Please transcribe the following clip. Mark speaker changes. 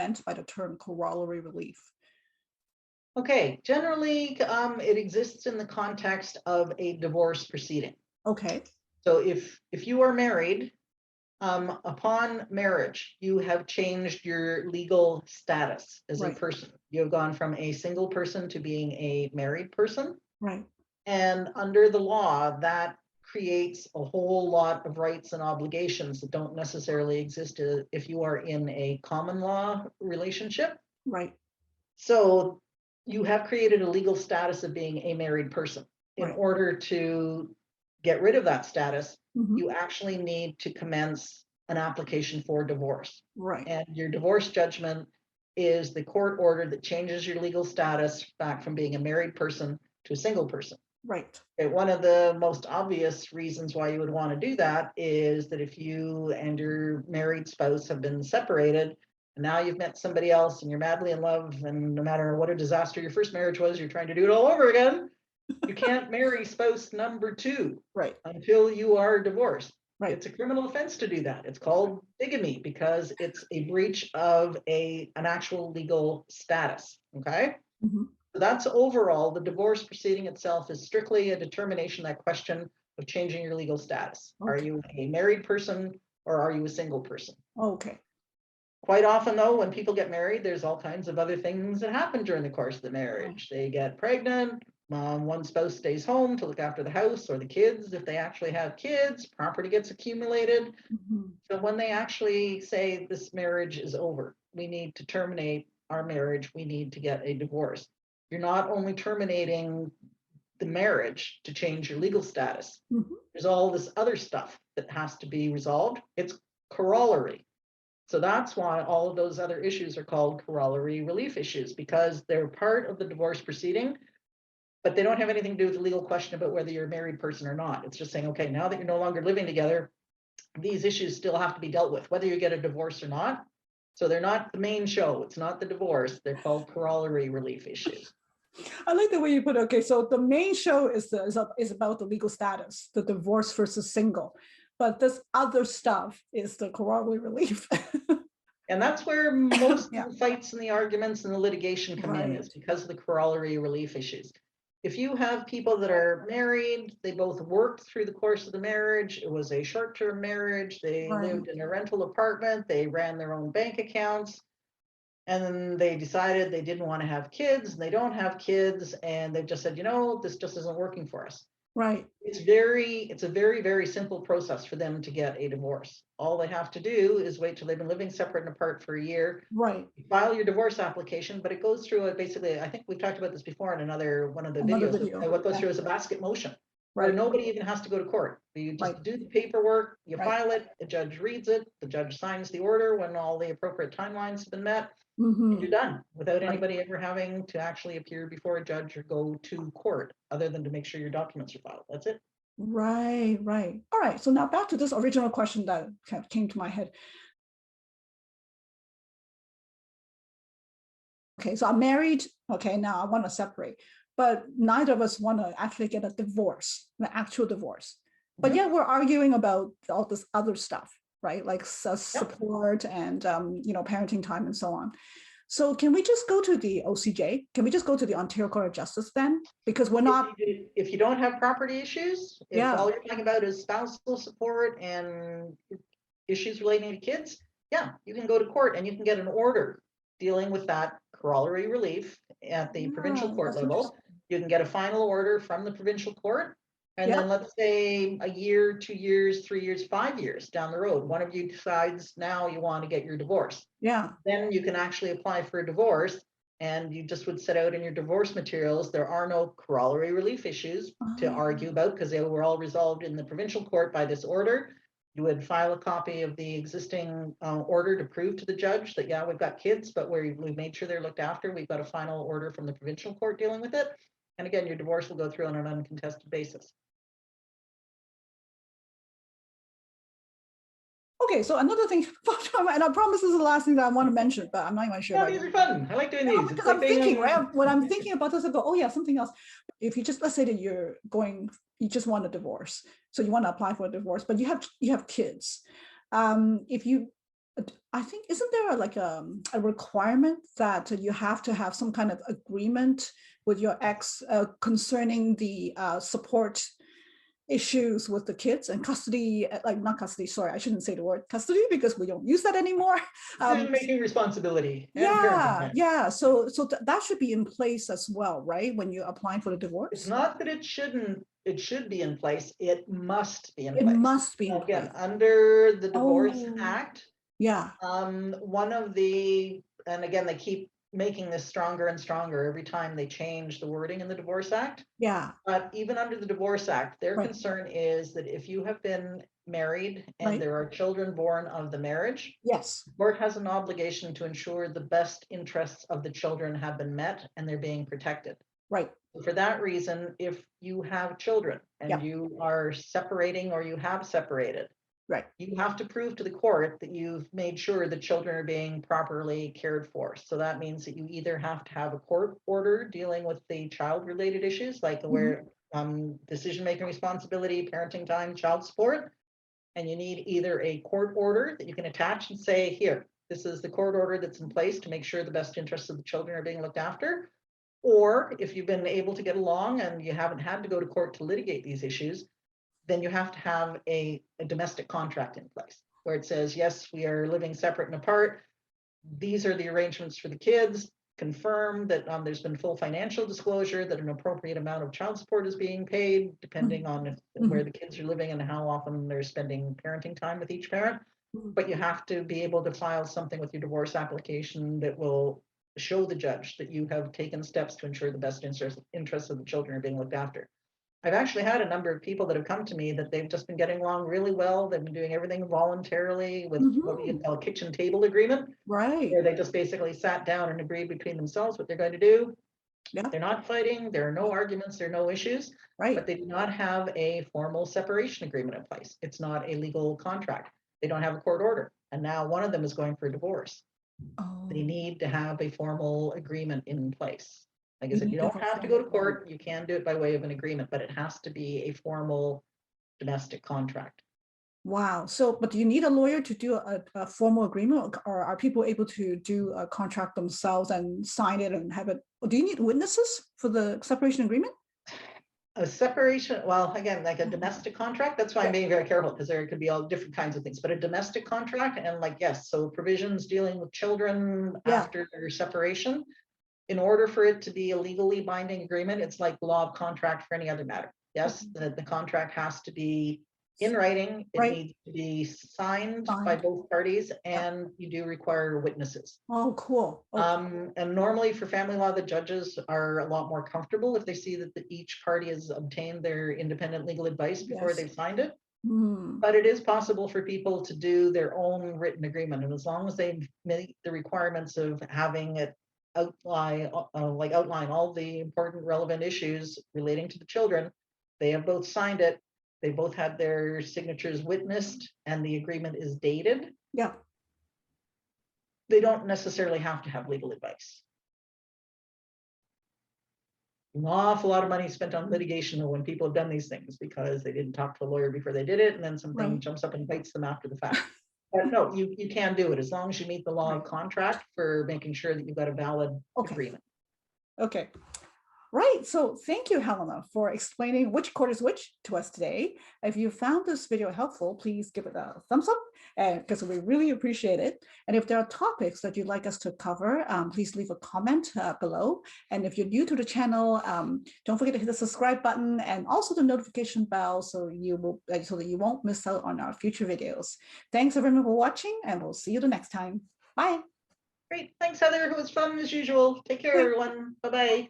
Speaker 1: meant by the term corollary relief?
Speaker 2: Okay, generally, it exists in the context of a divorce proceeding.
Speaker 1: Okay.
Speaker 2: So if you are married, upon marriage, you have changed your legal status as a
Speaker 1: Right.
Speaker 2: person. You have gone from a single person to being a married person.
Speaker 1: Right.
Speaker 2: And under the law, that creates a whole lot of rights and obligations that don't necessarily exist if you are in a common law relationship.
Speaker 1: Right.
Speaker 2: So you have created a legal status of being a married person. In
Speaker 1: Right.
Speaker 2: order to get rid of that status,
Speaker 1: Mhm.
Speaker 2: you actually need to commence an application for divorce.
Speaker 1: Right.
Speaker 2: And your divorce judgment is the court order that changes your legal status back from being a married person to a single person.
Speaker 1: Right.
Speaker 2: And one of the most obvious reasons why you would want to do that is that if you and your married spouse have been separated, and now you've met somebody else and you're madly in love, and no matter what a disaster your first marriage was, you're trying to do it all over again, you can't marry spouse number 2
Speaker 1: Right.
Speaker 2: until you are divorced.
Speaker 1: Right.
Speaker 2: It's a criminal offense to do that. It's called bigamy because it's a breach of an actual legal status. Okay.
Speaker 1: Mhm.
Speaker 2: So that's overall, the divorce proceeding itself is strictly a determination, that question of changing your legal status. Are
Speaker 1: Okay.
Speaker 2: you a married person or are you a single person?
Speaker 1: Okay.
Speaker 2: Quite often, though, when people get married, there's all kinds of other things that happen during the course of the
Speaker 1: Right.
Speaker 2: marriage. They get pregnant, one spouse stays home to look after the house or the kids. If they actually have kids, property gets accumulated.
Speaker 1: Mhm.
Speaker 2: So when they actually say this marriage is over, we need to terminate our marriage, we need to get a divorce. You're not only terminating the marriage to change your legal status,
Speaker 1: Mhm.
Speaker 2: there's all this other stuff that has to be resolved. It's corollary. So that's why all of those other issues are called corollary relief issues, because they're part of the divorce proceeding, but they don't have anything to do with the legal question about whether you're a married person or not. It's just saying, okay, now that you're no longer living together, these issues still have to be dealt with, whether you get a divorce or not. So they're not the main show. It's not the divorce. They're called corollary relief issues.
Speaker 1: I like the way you put it. Okay, so the main show is about the legal status, the divorce versus single, but this other stuff is the corollary relief.
Speaker 2: And that's where most
Speaker 1: Yeah.
Speaker 2: of the fights and the arguments and the litigation come in,
Speaker 1: Right.
Speaker 2: is because of the corollary relief issues. If you have people that are married, they both worked through the course of the marriage, it was a short-term marriage, they
Speaker 1: Right.
Speaker 2: lived in a rental apartment, they ran their own bank accounts, and then they decided they didn't want to have kids, and they don't have kids, and they've just said, you know, this just isn't working for us.
Speaker 1: Right.
Speaker 2: It's a very, very simple process for them to get a divorce. All they have to do is wait till they've been living separate and apart for a year.
Speaker 1: Right.
Speaker 2: You file your divorce application, but it goes through basically, I think we've talked about this before in one of the
Speaker 1: Another
Speaker 2: videos.
Speaker 1: video.
Speaker 2: What goes
Speaker 1: Yeah.
Speaker 2: through is a basket motion, where
Speaker 1: Right.
Speaker 2: nobody even has to go to court. You just
Speaker 1: Right.
Speaker 2: do the paperwork, you
Speaker 1: Right.
Speaker 2: file it, the judge reads it, the judge signs the order when all the appropriate timelines have been met, and
Speaker 1: Mhm.
Speaker 2: you're done, without
Speaker 1: Right.
Speaker 2: anybody ever having to actually appear before a judge or go to court, other than to make sure your documents are filed. That's it.
Speaker 1: Right. Right. All right. So now back to this original question that kind of came to my head. Okay, so I'm married. Okay, now I want to separate, but neither of us want to actually get a divorce, an actual divorce. But
Speaker 2: Mhm.
Speaker 1: yet we're arguing about all this other stuff, right? Like
Speaker 2: Yep.
Speaker 1: support and parenting time and so on. So can we just go to the OCJ? Can we just go to the Ontario Court of Justice then? Because we're not.
Speaker 2: If you don't have property issues, if
Speaker 1: Yeah.
Speaker 2: all you're talking about is spousal support and issues relating to kids, yeah, you can go to court and you can get an order dealing with that corollary relief at the provincial
Speaker 1: Yeah,
Speaker 2: court
Speaker 1: that's
Speaker 2: level.
Speaker 1: interesting.
Speaker 2: You can get a final order from the provincial court. And
Speaker 1: Yeah.
Speaker 2: then let's say a year, 2 years, 3 years, 5 years down the road, one of you decides now you want to get your divorce.
Speaker 1: Yeah.
Speaker 2: Then you can actually apply for a divorce, and you just would set out in your divorce materials, there are no corollary relief issues to argue about because they were all resolved in the provincial court by this order. You would file a copy of the existing order to prove to the judge that, yeah, we've got kids, but we've made sure they're looked after. We've got a final order from the provincial court dealing with it. And again, your divorce will go through on an uncontested basis.
Speaker 1: Okay, so another thing, and I promise this is the last thing that I want to mention, but I'm not even sure.
Speaker 2: Yeah, these are fun. I like doing these.
Speaker 1: Because I'm thinking, right? When I'm thinking about this, I go, oh yeah, something else. If you just, let's say that you just want a divorce, so you want to apply for a divorce, but you have kids. If you I think, isn't there like a requirement that you have to have some kind of agreement with your ex concerning the support issues with the kids and custody, like not custody, sorry, I shouldn't say the word custody because we don't use that anymore.
Speaker 2: Decision-making responsibility and parenting
Speaker 1: Yeah,
Speaker 2: time.
Speaker 1: yeah. So that should be in place as well, right? When you're applying for the
Speaker 2: It's
Speaker 1: divorce,
Speaker 2: not that it shouldn't, it should be in place. It must be in
Speaker 1: it
Speaker 2: place.
Speaker 1: must be in
Speaker 2: Again,
Speaker 1: place.
Speaker 2: under the Divorce
Speaker 1: Oh,
Speaker 2: Act,
Speaker 1: yeah,
Speaker 2: one of the, and again, they keep making this stronger and stronger every time they change the wording in the Divorce Act.
Speaker 1: yeah,
Speaker 2: But even under the Divorce Act, their
Speaker 1: right,
Speaker 2: concern is that if you have been married and
Speaker 1: right.
Speaker 2: there are children born of the marriage,
Speaker 1: Yes,
Speaker 2: the court has an obligation to ensure the best interests of the children have been met and they're being protected.
Speaker 1: right.
Speaker 2: For that reason, if you have children and
Speaker 1: Yeah,
Speaker 2: you are separating or you have separated,
Speaker 1: right.
Speaker 2: you have to prove to the court that you've made sure the children are being properly cared for. So that means that you either have to have a court order dealing with the child-related issues, like
Speaker 1: Mhm.
Speaker 2: where decision-making responsibility, parenting time, child support, and you need either a court order that you can attach and say, here, this is the court order that's in place to make sure the best interests of the children are being looked after. Or if you've been able to get along and you haven't had to go to court to litigate these issues, then you have to have a domestic contract in place where it says, yes, we are living separate and apart. These are the arrangements for the kids. Confirm that there's been full financial disclosure, that an appropriate amount of child support is being paid, depending on where the kids are living and how often they're spending parenting time with each parent.
Speaker 1: Mhm.
Speaker 2: But you have to be able to file something with your divorce application that will show the judge that you have taken steps to ensure the best interests of the children are being looked after. I've actually had a number of people that have come to me that they've just been getting along really well. They've been doing everything voluntarily with what we
Speaker 1: Mhm.
Speaker 2: call a kitchen table agreement,
Speaker 1: Right.
Speaker 2: where they just basically sat down and agreed between themselves what they're going to do.
Speaker 1: Yeah,
Speaker 2: They're not fighting, there are no arguments, there are no issues, but
Speaker 1: right.
Speaker 2: they do not have a formal separation agreement in place. It's not a legal contract. They don't have a court order. And now one of them is going for a divorce. They
Speaker 1: Oh,
Speaker 2: need to have a formal agreement in place. Like I
Speaker 1: you
Speaker 2: said, you
Speaker 1: need to
Speaker 2: don't
Speaker 1: have a
Speaker 2: have to go
Speaker 1: formal
Speaker 2: to
Speaker 1: agreement.
Speaker 2: court. You can do it by way of an agreement, but it has to be a formal domestic contract.
Speaker 1: Wow. So, but do you need a lawyer to do a formal agreement, or are people able to do a contract themselves and sign it and have it? Or do you need witnesses for the separation agreement?
Speaker 2: A separation, well, again, like a domestic contract, that's why I'm
Speaker 1: Yeah,
Speaker 2: being very careful because there could be all different kinds of things, but a domestic contract and like, yes, so provisions dealing with children
Speaker 1: yeah.
Speaker 2: after their separation. In order for it to be a legally binding agreement, it's like the law of contract for any other matter. Yes, the contract has to be in writing. It
Speaker 1: Right.
Speaker 2: needs to be signed by
Speaker 1: Signed.
Speaker 2: both parties,
Speaker 1: Yeah.
Speaker 2: and you do require witnesses.
Speaker 1: Oh, cool. Okay.
Speaker 2: And normally for family law, the judges are a lot more comfortable if they see that each party has obtained their independent legal advice before
Speaker 1: Yes.
Speaker 2: they've signed it.
Speaker 1: Hmm.
Speaker 2: But it is possible for people to do their own written agreement, and as long as they meet the requirements of having it outline all the important relevant issues relating to the children, they have both signed it, they both had their signatures witnessed, and the agreement is dated.
Speaker 1: Yeah.
Speaker 2: They don't necessarily have to have legal advice. An awful lot of money spent on litigation when people have done these things because they didn't talk to a lawyer before they did it, and then something
Speaker 1: Right.
Speaker 2: jumps up and bites them after the fact. But no, you can do it as long as you meet the law of contract for making sure that you've got a valid
Speaker 1: Okay.
Speaker 2: agreement.
Speaker 1: Okay. Right. So thank you, Helena, for explaining which court is which to us today. If you found this video helpful, please give it a thumbs up because we really appreciate it. And if there are topics that you'd like us to cover, please leave a comment below. And if you're new to the channel, don't forget to hit the subscribe button and also the notification bell so that you won't miss out on our future videos. Thanks everyone for watching, and we'll see you the next time. Bye.
Speaker 2: Great. Thanks, Heather. It was fun as usual. Take care, everyone. Bye-bye.